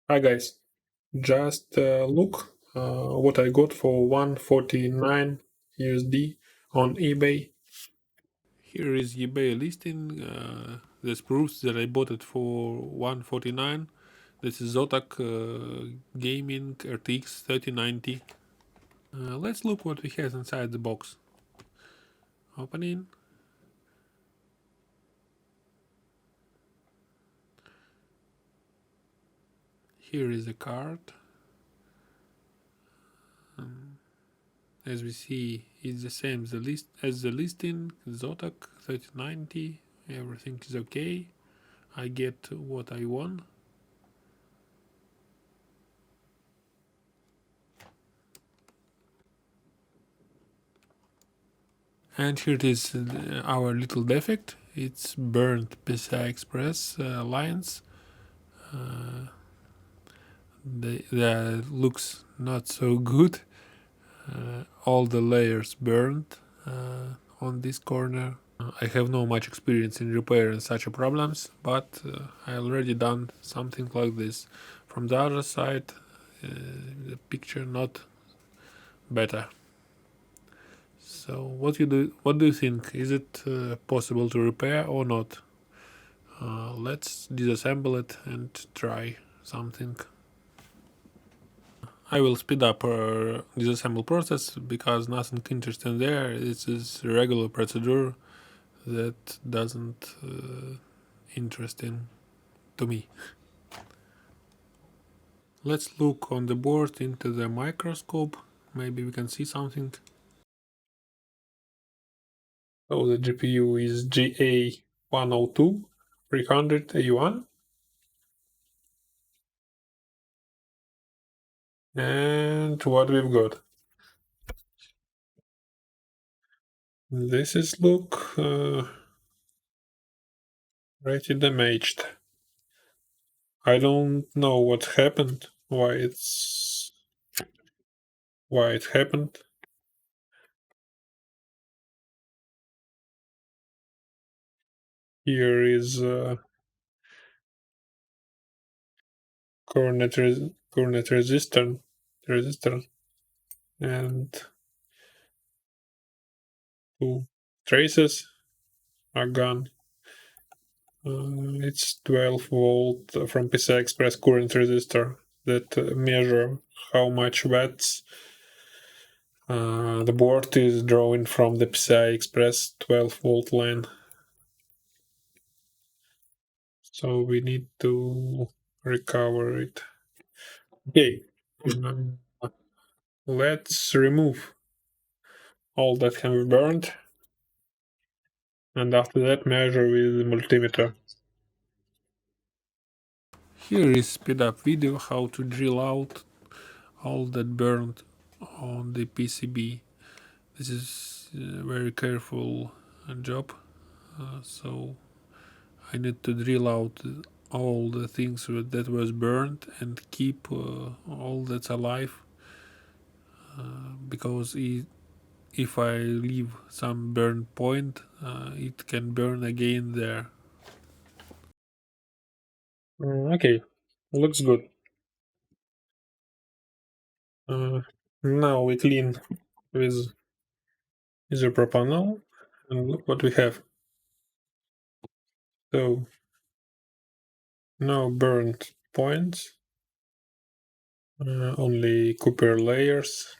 Hi guys, just look what I got for 149 USD on eBay. Here is eBay listing. This proves that I bought it for 149. This is Zotac Gaming RTX 3090. Let's look what we have inside the box. Opening. Here is the card. As we see, it's the same as the listing. Zotac 3090. Everything is okay. I get what I want. And here it is, our little defect. It's burnt PCI Express lines. That looks not so good. All the layers burned on this corner. I have no much experience in repairing such problems, but I already done something like this. From the other side, the picture not better. So what do you think? Is it possible to repair or not? Let's disassemble it and try something. I will speed up our disassemble process because nothing interesting there. This is a regular procedure that doesn't interesting to me. Let's look on the board into the microscope. Maybe we can see something. So the GPU is GA102 300A1. And what we've got. This is look pretty damaged. I don't know what happened, why it happened. Here is current resistor, and two traces are gone. It's 12 volt from PCI Express current resistor that measure how much watts the board is drawing from the PCI Express 12 volt line. So we need to recover it. Okay, let's remove all that can be burned, and after that measure with the multimeter. Here is speed up video how to drill out all that burned on the PCB. This is a very careful job, so I need to drill out all the things that was burned and keep all that's alive, because if I leave some burn point, it can burn again there. Okay, looks good. Now we clean with isopropanol, and look what we have. So no burnt points, only copper layers.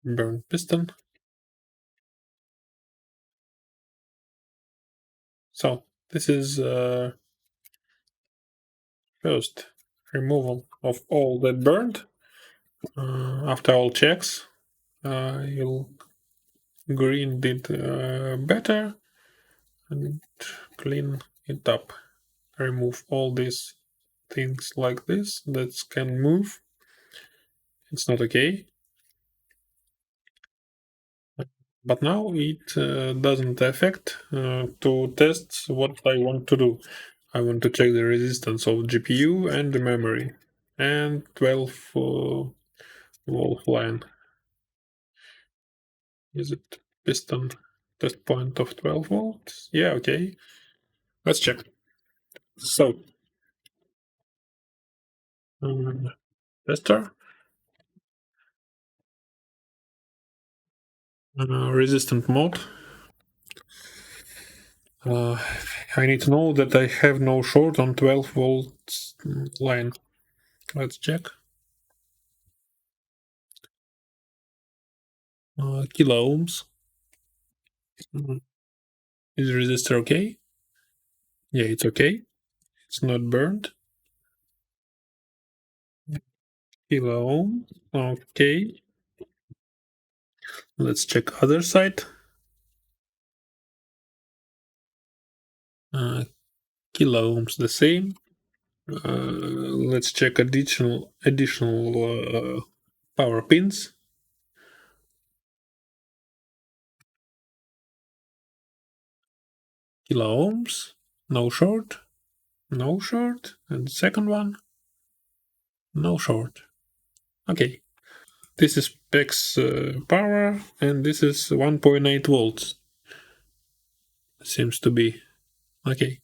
Burnt piston. So this is first removal of all that burned. After all checks, green did better, and clean it up. Remove all these things like this that can move. It's not okay. But now it doesn't affect to test what I want to do. I want to check the resistance of GPU and the memory, and 12 volt line. Is it piston test point of 12 volts? Yeah, okay. Let's check. So, tester, resistant mode. I need to know that I have no short on 12 volts line. Let's check. Kilo ohms. Is resistor okay? Yeah, it's okay. It's not burned. Kilo ohm. Okay. Let's check other side. Kilo ohms the same. Let's check additional power pins. Kilo ohms. No short. No short. And second one. No short. Okay. This is PEX power, and this is 1.8 volts. Seems to be okay.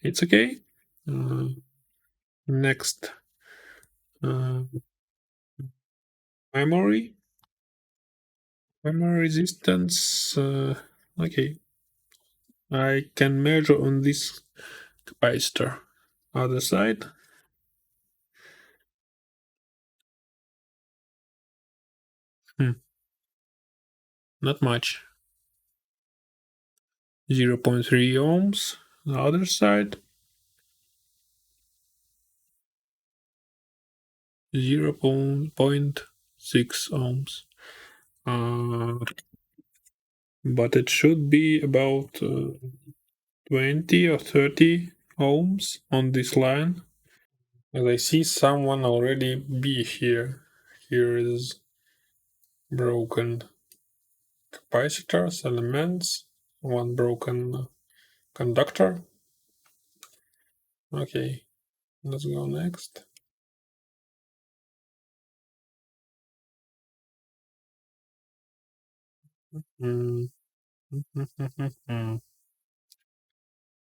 It's okay. Next, memory resistance. Okay, I can measure on this capacitor. Other side. Not much. 0.3 ohms. The other side. 0.6 ohms. But it should be about 20 or 30 ohms on this line. As I see someone already be here. Here is broken capacitors, elements, one broken conductor. Okay, let's go next.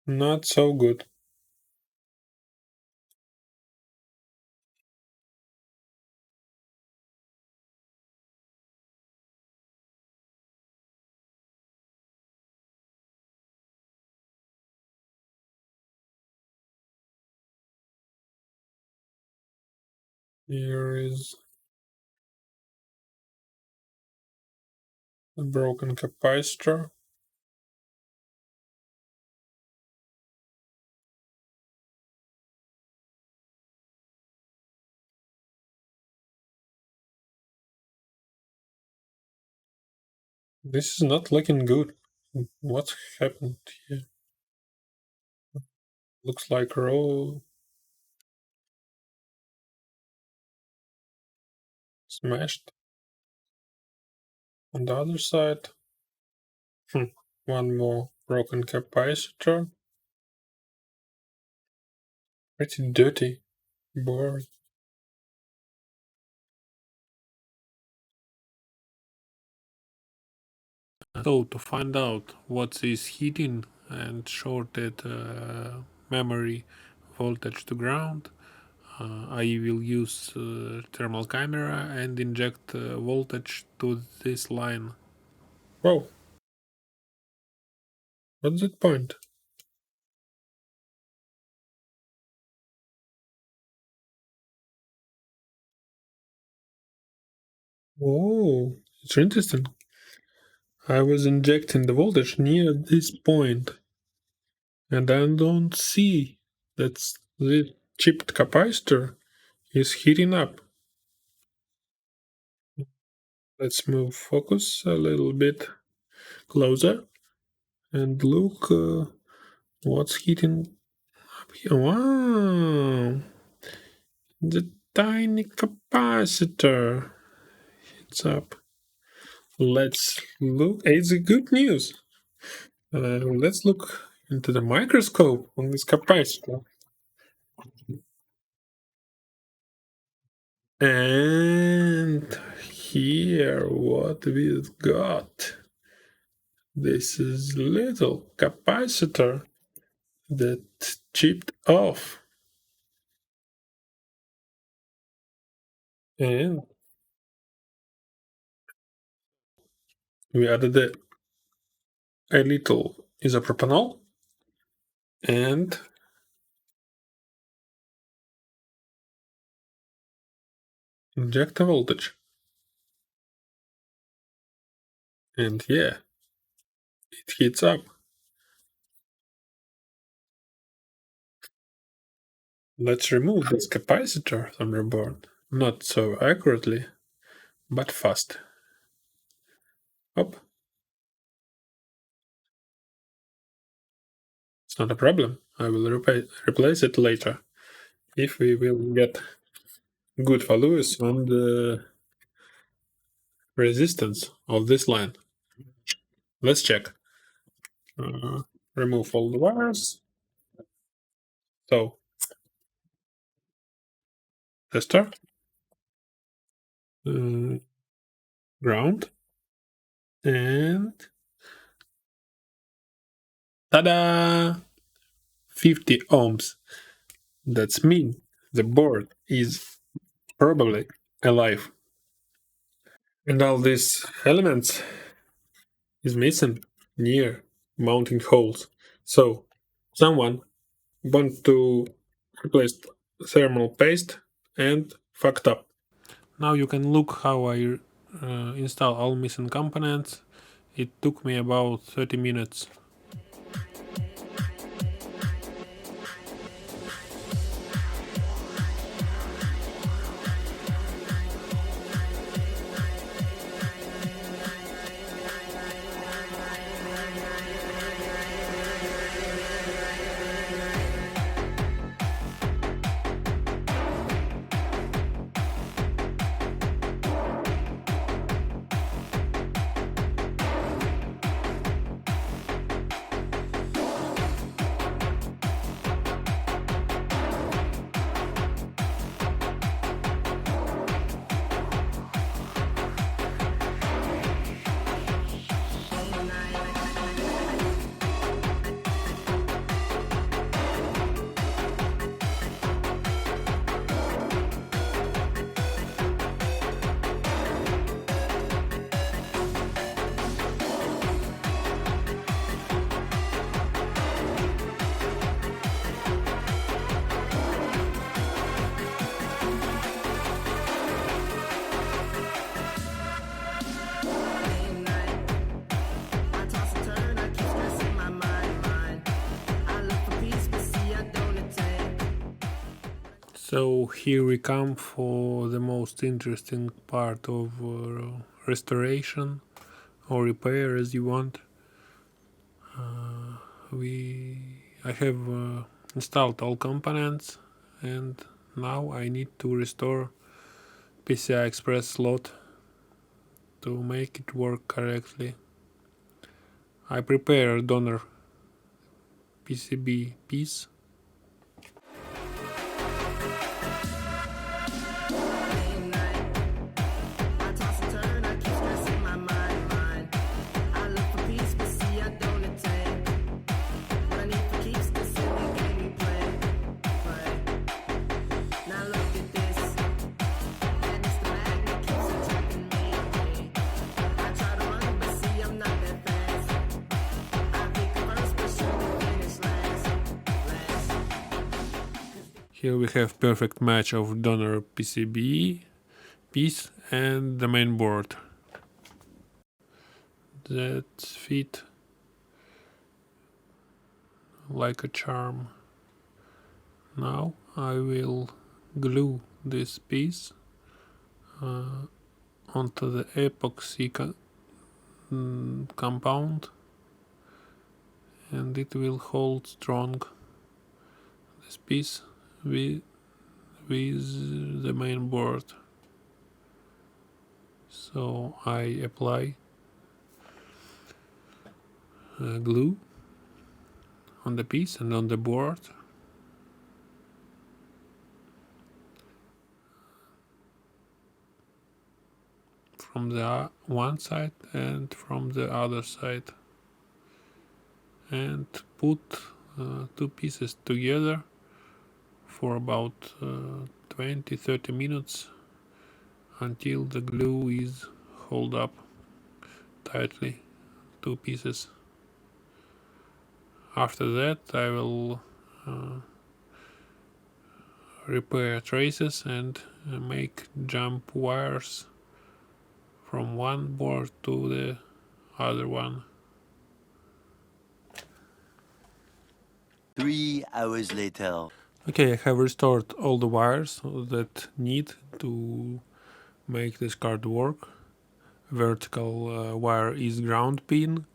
Not so good. Here is a broken capacitor. This is not looking good. What happened here? Looks like row smashed. On the other side, one more broken capacitor. Pretty dirty board. So to find out what is heating and shorted memory voltage to ground, I will use thermal camera and inject voltage to this line. Whoa! What's that point? Oh, it's interesting. I was injecting the voltage near this point, and I don't see that the chipped capacitor is heating up. Let's move focus a little bit closer and look what's heating up here. Wow! The tiny capacitor heats up. Let's look. It's a good news. Let's look into the microscope on this capacitor. And here what we've got. This is little capacitor that chipped off. And we added a little isopropanol and inject the voltage. And yeah, it heats up. Let's remove this capacitor from your board. Not so accurately, but fast. Hop. It's not a problem. I will replace it later if we will get good values on the resistance of this line. Let's check. Remove all the wires. So, tester, ground, and tada! 50 ohms. That's mean the board is probably alive. And all these elements is missing near mounting holes. So someone want to replace thermal paste and fucked up. Now you can look how I install all missing components. It took me about 30 minutes. So here we come for the most interesting part of restoration or repair, as you want. I have installed all components, and now I need to restore PCI Express slot to make it work correctly. I prepare donor PCB piece. Here we have perfect match of donor PCB piece and the main board. That fit like a charm. Now I will glue this piece onto the epoxy compound, and it will hold strong this piece with the main board. So I apply glue on the piece and on the board. From the one side and from the other side, and put two pieces together for about 20-30 minutes until the glue is hold up tightly, two pieces. After that I will repair traces and make jump wires from one board to the other one. 3 hours later. Okay, I have restored all the wires that need to make this card work. Vertical wire is ground pin.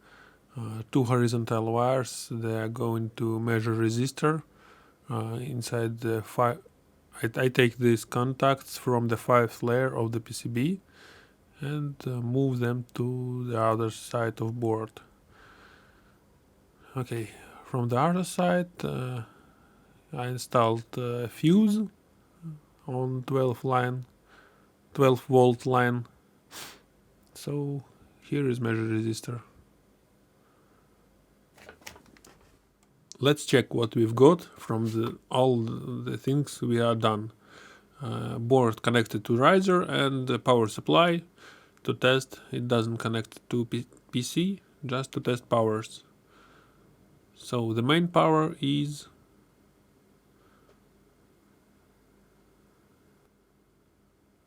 Two horizontal wires, they are going to measure resistor inside the I take these contacts from the 5th layer of the PCB and move them to the other side of board. Okay, from the other side I installed a fuse on 12 volt line. So here is measure resistor. Let's check what we've got from all the things we are done. Board connected to riser and the power supply to test. It doesn't connect to PC, just to test powers. So the main power is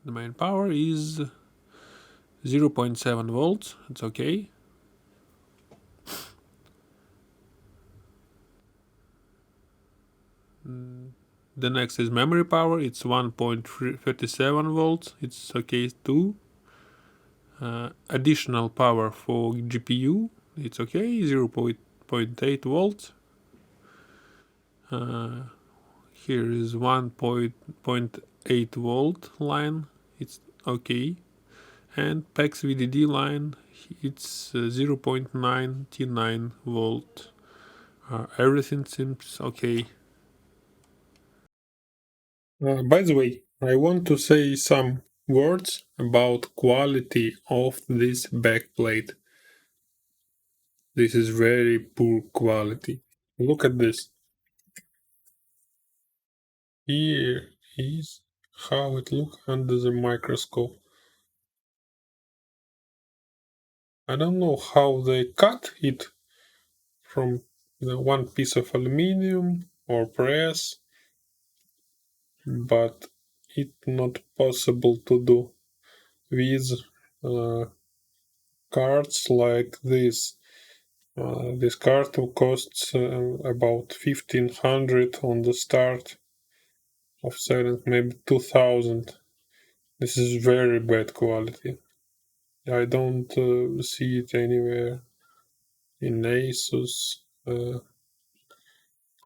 0.7 volts. It's okay. The next is memory power. It's 1.37 volts. It's okay too. Additional power for GPU. It's okay. 0.8 volts. Here is 1.8 volt line. It's okay. And PAX VDD line. It's 0.99 volt. Everything seems okay. By the way, I want to say some words about quality of this backplate. This is very poor quality. Look at this. Here is how it looks under the microscope. I don't know how they cut it from the one piece of aluminum or press, but it's not possible to do with cards like this. This card costs about 1500 on the start of selling, maybe 2000. This is very bad quality. I don't see it anywhere in Asus,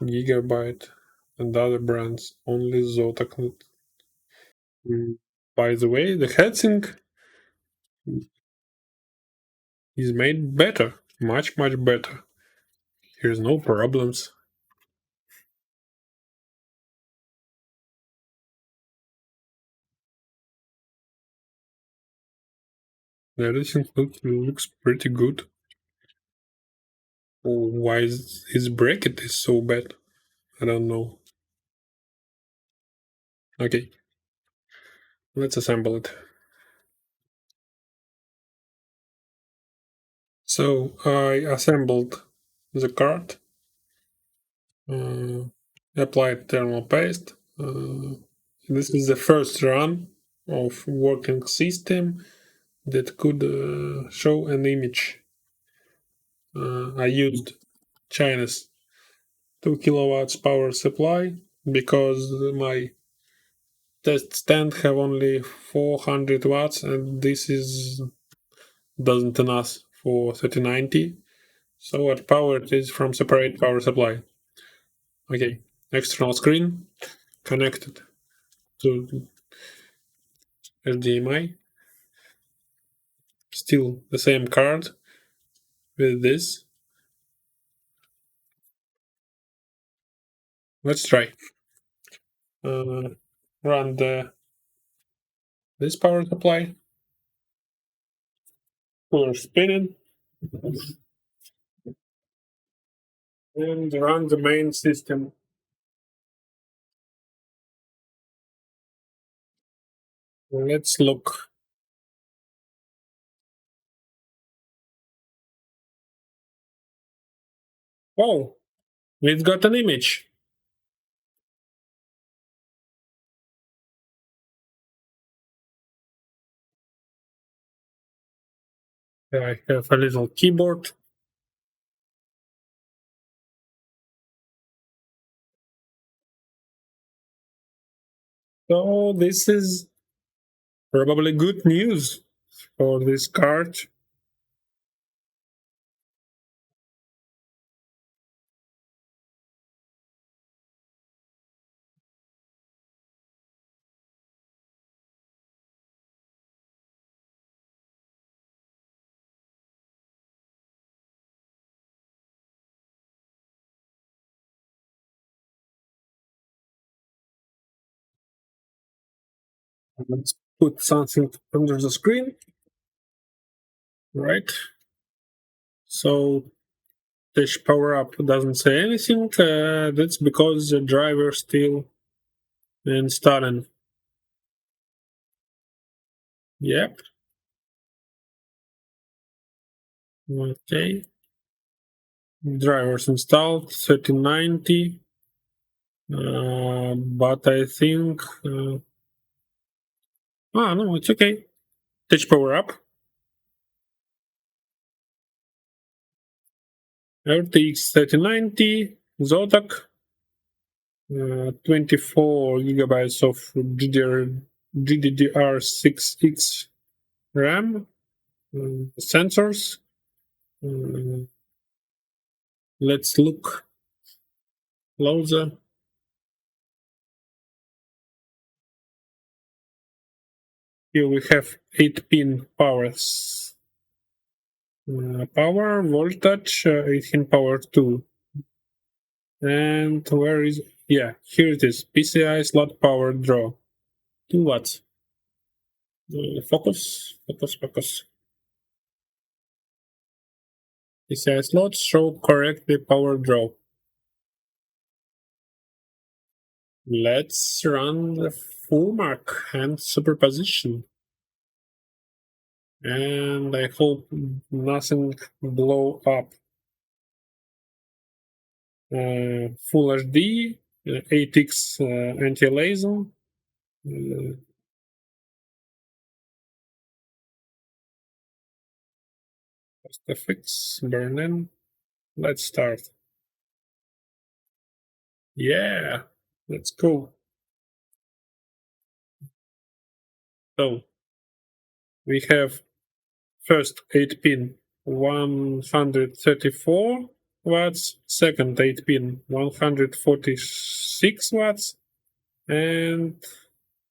Gigabyte, and other brands. Only Zotac. By the way, the Headsink is made better, much better. Here's no problems. Everything looks pretty good. Why is his bracket is so bad? I don't know. Okay, let's assemble it. So I assembled the card, applied thermal paste. This is the first run of working system that could show an image. I used China's 2 kilowatts power supply because my test stand have only 400 watts and this is doesn't enough for 3090. So what power it is from separate power supply. Okay, external screen connected to HDMI. Still the same card with this. Let's try. Run this power supply. Cooler spinning. and run the main system. Let's look. Oh, we've got an image. I have a little keyboard. So this is probably good news for this card. Let's put something under the screen, right? So this power up doesn't say anything. That's because the driver still installing. Yep. Okay. Drivers installed 3090. But I think. No, it's okay. Touch power up. RTX 3090, Zotac, 24 gigabytes of GDDR6X RAM, sensors. Let's look closer. Here we have 8-pin powers. Power, voltage, 18 power 2. And where is... Yeah, here it is. PCI slot power draw. 2 watts. Focus. PCI slots show correctly power draw. Let's run the full mark and superposition. And I hope nothing blow up. Full HD, 8x anti-aliasing. Just a fix, burn in. Let's start. Yeah, let's go. So we have first 8-pin 134 watts, second 8-pin 146 watts, and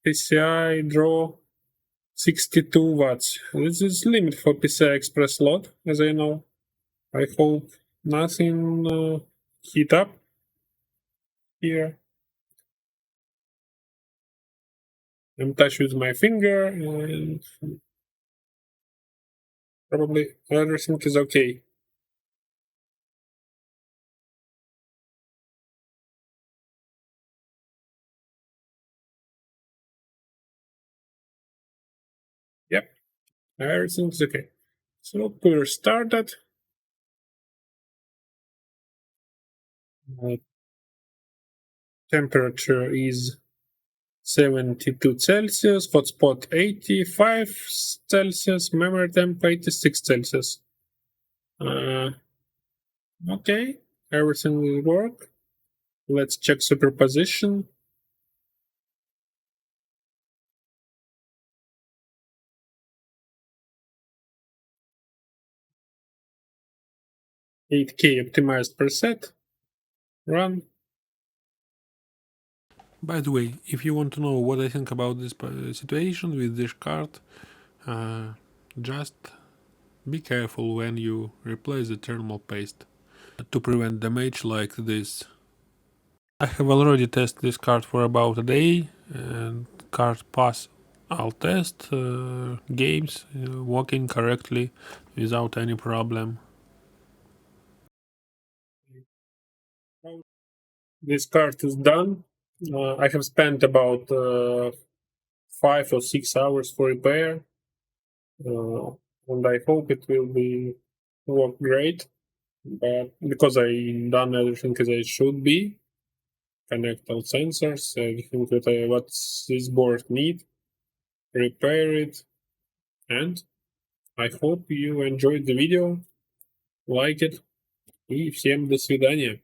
PCI draw 62 watts. This is limit for PCI Express slot, as I know. I hope nothing heat up here. I'm touch with my finger and probably everything is okay. Yep, everything's okay. So we're started. Temperature is 72 Celsius, hotspot 85 Celsius, memory temp 86 Celsius. Okay, everything will work. Let's check superposition. $8K optimized per set. Run. By the way, if you want to know what I think about this situation with this card, just be careful when you replace the thermal paste to prevent damage like this. I have already tested this card for about a day, and card pass all test, games working correctly without any problem. This card is done. I have spent about 5 or 6 hours for repair, and I hope it will be work great. But because I done everything as I should be, connect all sensors, everything that what this board need, repair it, and I hope you enjoyed the video, like it, и всем до свидания.